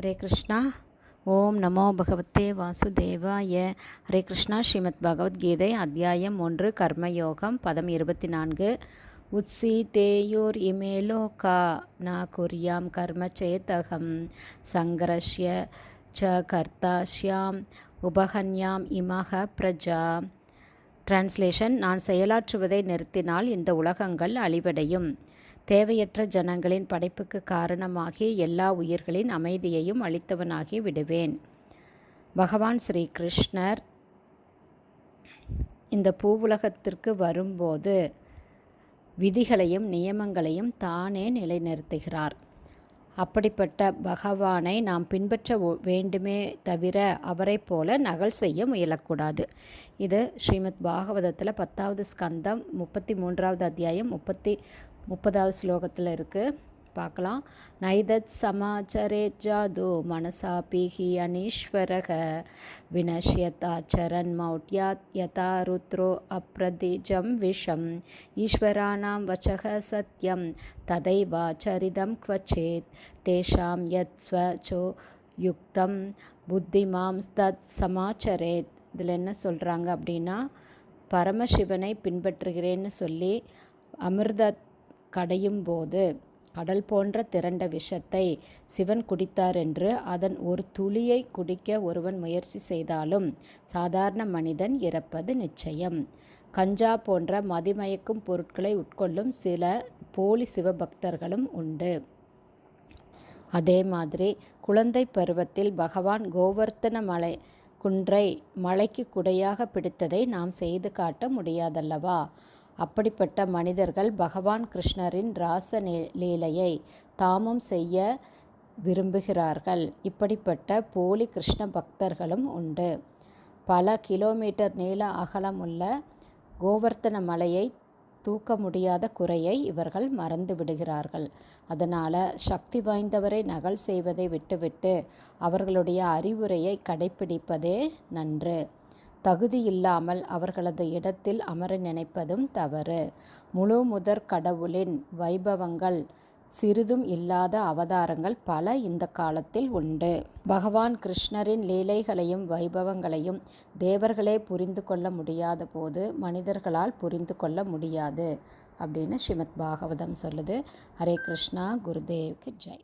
ஹரே கிருஷ்ணா. ஓம் நமோ பகவத்தே வாசுதேவாய. ஹரே கிருஷ்ணா. ஸ்ரீமத் பகவத்கீதை அத்தியாயம் 1 கர்மயோகம் பதம் 24. உத்ஸீதேயோர் இமே லோகா ந குர்யாம் கர்ம சேதகம் சங்கரஷ்ய ச கர்த்தாஸ்யாம் உபஹன்யாம் இமஹ பிரஜா. டிரான்ஸ்லேஷன்: நான் செயலாற்றுவதை நிறுத்தினால் இந்த உலகங்கள் அழிவடையும். தேவையற்ற ஜனங்களின் படைப்புக்கு காரணமாகி எல்லா உயிர்களின் அமைதியையும் அளித்தவனாகி விடுவேன். பகவான் ஸ்ரீ கிருஷ்ணர் இந்த பூவுலகத்திற்கு வரும்போது விதிகளையும் நியமங்களையும் தானே நிலைநிறுத்துகிறார். அப்படிப்பட்ட பகவானை நாம் பின்பற்ற வேண்டுமே தவிர அவரை போல நகல் செய்ய முயலக்கூடாது. இது ஸ்ரீமத் பாகவதத்தில் 10வது ஸ்கந்தம் 33வது அத்தியாயம் 30வது ஸ்லோகத்தில் இருக்குது. பார்க்கலாம். நைதத் சமாச்சரே ஜாது மனசா பீஹி அனீஸ்வரக வினஷ்யதாச்சரன் மௌட்யாத் யதா ருத்ரோ அப்ரதிஜம் விஷம் ஈஸ்வராணாம் வச்சக சத்யம் ததைவாச்சரிதம் க்வச்சேத் தேஷாம் யத் ஸ்வச்சோ யுக்தம் புத்திமாம் தத் சமாச்சரேத். இதில் என்ன சொல்கிறாங்க அப்படின்னா, பரமசிவனை பின்பற்றுகிறேன்னு சொல்லி அமிர்த கடையும் போது கடல் போன்ற திரண்ட விஷத்தை சிவன் குடித்தார் என்று அதன் ஒரு துளியை குடிக்க ஒருவன் முயற்சி செய்தாலும் சாதாரண மனிதன் இறப்பது நிச்சயம். கஞ்சா போன்ற மதிமயக்கும் பொருட்களை உட்கொள்ளும் சில போலி சிவபக்தர்களும் உண்டு. அதே மாதிரி குழந்தை பருவத்தில் பகவான் கோவர்த்தன குன்றை மலைக்கு குடையாக பிடித்ததை நாம் செய்து காட்ட முடியாதல்லவா? அப்படிப்பட்ட மனிதர்கள் பகவான் கிருஷ்ணரின் ராச லீலையை தாமும் செய்ய விரும்புகிறார்கள். இப்படிப்பட்ட போலி கிருஷ்ண பக்தர்களும் உண்டு. பல கிலோமீட்டர் நீள அகலமுள்ள கோவர்த்தன மலையை தூக்க முடியாத குறையை இவர்கள் மறந்து விடுகிறார்கள். அதனால் சக்தி வாய்ந்தவரை நகல் செய்வதை விட்டுவிட்டு அவர்களுடைய அறிவுரையை கடைப்பிடிப்பதே நன்று. தகுதியில்லாமல் அவர்களது இடத்தில் அமர நினைப்பதும் தவறு. முழு முதற் கடவுளின் வைபவங்கள் சிறிதும் இல்லாத அவதாரங்கள் பல இந்த காலத்தில் உண்டு. பகவான் கிருஷ்ணரின் லீலைகளையும் வைபவங்களையும் தேவர்களே புரிந்து கொள்ள முடியாத போது மனிதர்களால் புரிந்து கொள்ள முடியாது அப்படின்னு ஸ்ரீமத் பாகவதம் சொல்லுது. ஹரே கிருஷ்ணா. குருதேவ்க்கு ஜெய்.